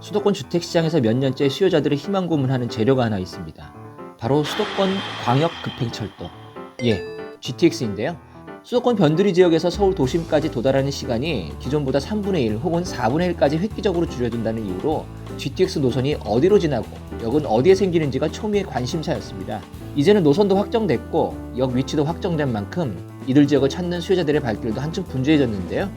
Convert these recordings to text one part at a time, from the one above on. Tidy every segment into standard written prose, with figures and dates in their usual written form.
수도권 주택시장에서 몇 년째 수요자들의 희망 고문하는 재료가 하나 있습니다. 바로 수도권 광역급행철도, GTX인데요. 수도권 변두리 지역에서 서울 도심까지 도달하는 시간이 기존보다 3분의 1 혹은 4분의 1까지 획기적으로 줄여준다는 이유로 GTX 노선이 어디로 지나고 역은 어디에 생기는지가 초미의 관심사였습니다. 이제는 노선도 확정됐고 역 위치도 확정된 만큼 이들 지역을 찾는 수요자들의 발길도 한층 분주해졌는데요.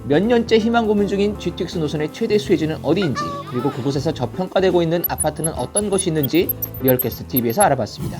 몇 년째 희망 고문 중인 GTX 노선의 최대 수혜지는 어디인지, 그리고 그곳에서 저평가되고 있는 아파트는 어떤 것이 있는지 리얼캐스트TV에서 알아봤습니다.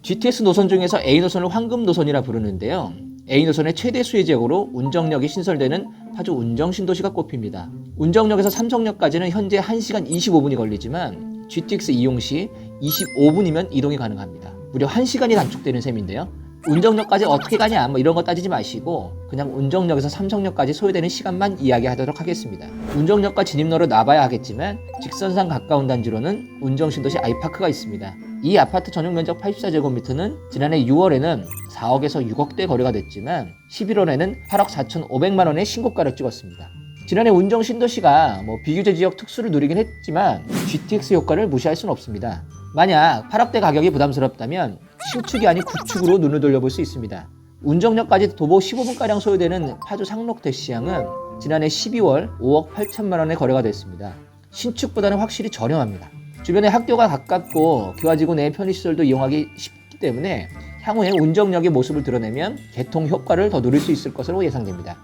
GTX 노선 중에서 A 노선을 황금 노선이라 부르는데요. A 노선의 최대 수혜 지역으로 운정역이 신설되는 파주 운정신도시가 꼽힙니다. 운정역에서 삼성역까지는 현재 1시간 25분이 걸리지만 GTX 이용 시 25분이면 이동이 가능합니다. 무려 1시간이 단축되는 셈인데요. 운정역까지 어떻게 가냐 이런 거 따지지 마시고 그냥 운정역에서 삼성역까지 소요되는 시간만 이야기하도록 하겠습니다. 운정역과 진입로로 나봐야 하겠지만 직선상 가까운 단지로는 운정신도시 아이파크가 있습니다. 이 아파트 전용 면적 84제곱미터는 지난해 6월에는 4억에서 6억대 거래가 됐지만 11월에는 8억 4,500만 원의 신고가를 찍었습니다. 지난해 운정신도시가 비규제 지역 특수를 누리긴 했지만 GTX 효과를 무시할 수는 없습니다. 만약 8억대 가격이 부담스럽다면 신축이 아닌 구축으로 눈을 돌려볼 수 있습니다. 운정역까지 도보 15분가량 소요되는 파주 상록대시장은 지난해 12월 5억 8천만 원에 거래가 됐습니다. 신축보다는 확실히 저렴합니다. 주변에 학교가 가깝고 교화지구 내 편의시설도 이용하기 쉽기 때문에 향후에 운정역의 모습을 드러내면 개통 효과를 더 누릴 수 있을 것으로 예상됩니다.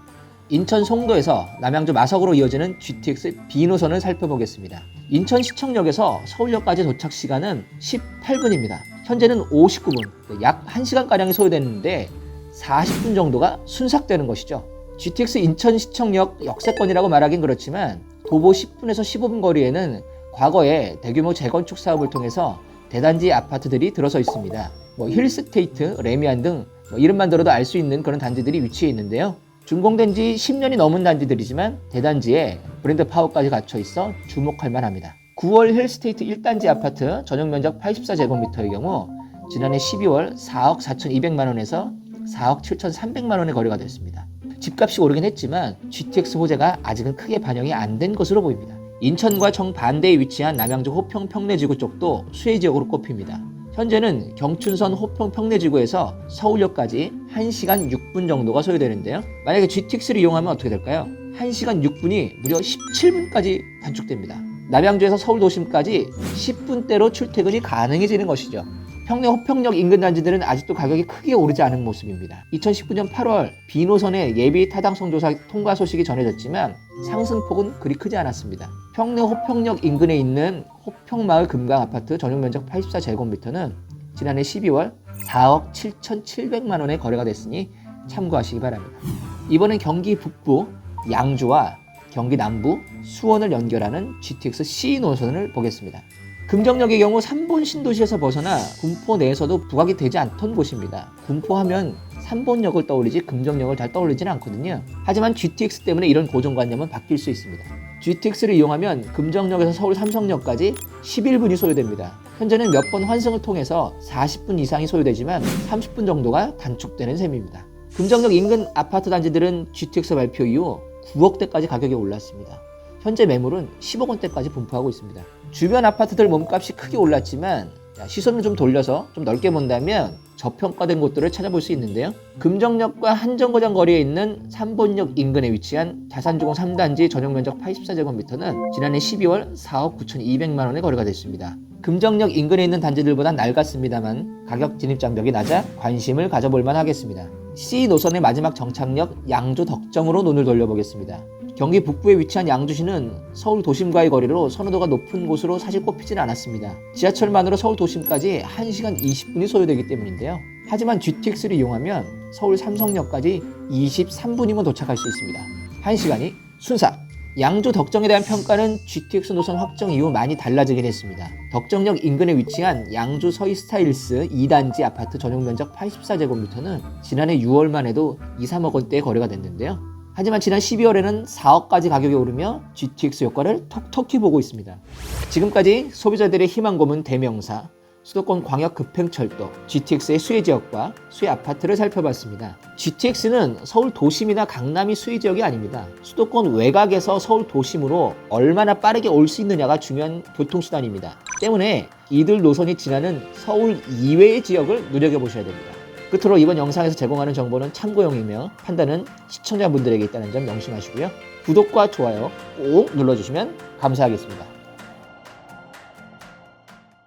인천 송도에서 남양주 마석으로 이어지는 GTX B노선을 살펴보겠습니다. 인천시청역에서 서울역까지 도착 시간은 18분입니다. 현재는 59분, 약 1시간가량이 소요되는데 40분 정도가 순삭되는 것이죠. GTX 인천시청역 역세권이라고 말하긴 그렇지만 도보 10분에서 15분 거리에는 과거에 대규모 재건축 사업을 통해서 대단지 아파트들이 들어서 있습니다. 힐스테이트, 레미안 등 이름만 들어도 알 수 있는 그런 단지들이 위치해 있는데요. 준공된 지 10년이 넘은 단지들이지만 대단지에 브랜드 파워까지 갖춰 있어 주목할 만합니다. 9월 힐스테이트 1단지 아파트 전용 면적 84제곱미터의 경우 지난해 12월 4억 4,200만 원에서 4억 7,300만 원에 거래가 됐습니다. 집값이 오르긴 했지만 GTX 호재가 아직은 크게 반영이 안 된 것으로 보입니다. 인천과 정반대에 위치한 남양주 호평 평내지구 쪽도 수혜지역으로 꼽힙니다. 현재는 경춘선 호평 평내지구에서 서울역까지 1시간 6분 정도가 소요되는데요. 만약에 GTX를 이용하면 어떻게 될까요? 1시간 6분이 무려 17분까지 단축됩니다. 남양주에서 서울 도심까지 10분대로 출퇴근이 가능해지는 것이죠. 평내 호평역 인근 단지들은 아직도 가격이 크게 오르지 않은 모습입니다. 2019년 8월 B노선의 예비 타당성 조사 통과 소식이 전해졌지만 상승폭은 그리 크지 않았습니다. 평내 호평역 인근에 있는 호평마을 금강 아파트 전용 면적 84제곱미터는 지난해 12월 4억 7,700만 원에 거래가 됐으니 참고하시기 바랍니다. 이번엔 경기 북부 양주와 경기 남부 수원을 연결하는 GTX C 노선을 보겠습니다. 금정역의 경우 3본 신도시에서 벗어나 군포 내에서도 부각이 되지 않던 곳입니다. 군포하면 3본역을 떠올리지 금정역을 잘 떠올리지는 않거든요. 하지만 GTX 때문에 이런 고정관념은 바뀔 수 있습니다. GTX를 이용하면 금정역에서 서울 삼성역까지 11분이 소요됩니다. 현재는 몇 번 환승을 통해서 40분 이상이 소요되지만 30분 정도가 단축되는 셈입니다. 금정역 인근 아파트 단지들은 GTX 발표 이후 9억대까지 가격이 올랐습니다. 현재 매물은 10억 원대까지 분포하고 있습니다. 주변 아파트들 몸값이 크게 올랐지만 시선을 좀 돌려서 좀 넓게 본다면 저평가된 곳들을 찾아볼 수 있는데요. 금정역과 한정거장 거리에 있는 3본역 인근에 위치한 자산주공 3단지 전용 면적 84제곱미터는 지난해 12월 4억 9,200만 원에 거래가 됐습니다. 금정역 인근에 있는 단지들보단 낡았습니다만 가격 진입 장벽이 낮아 관심을 가져볼 만하겠습니다. C 노선의 마지막 정착역 양주 덕정으로 눈을 돌려보겠습니다. 경기 북부에 위치한 양주시는 서울 도심과의 거리로 선호도가 높은 곳으로 사실 꼽히진 않았습니다. 지하철만으로 서울 도심까지 1시간 20분이 소요되기 때문인데요. 하지만 GTX를 이용하면 서울 삼성역까지 23분이면 도착할 수 있습니다. 1시간이 순삭! 양주 덕정에 대한 평가는 GTX 노선 확정 이후 많이 달라지긴 했습니다. 덕정역 인근에 위치한 양주 서이스타일스 2단지 아파트 전용 면적 84제곱미터는 지난해 6월만 해도 2, 3억 원대에 거래가 됐는데요. 하지만 지난 12월에는 4억까지 가격이 오르며 GTX 효과를 톡톡히 보고 있습니다. 지금까지 소비자들의 희망 고문 대명사 수도권 광역급행철도 GTX의 수혜지역과 수혜아파트를 살펴봤습니다. GTX는 서울 도심이나 강남이 수혜지역이 아닙니다. 수도권 외곽에서 서울 도심으로 얼마나 빠르게 올 수 있느냐가 중요한 교통수단입니다. 때문에 이들 노선이 지나는 서울 이외의 지역을 눈여겨보셔야 됩니다. 끝으로 이번 영상에서 제공하는 정보는 참고용이며 판단은 시청자분들에게 있다는 점 명심하시고요. 구독과 좋아요 꼭 눌러주시면 감사하겠습니다.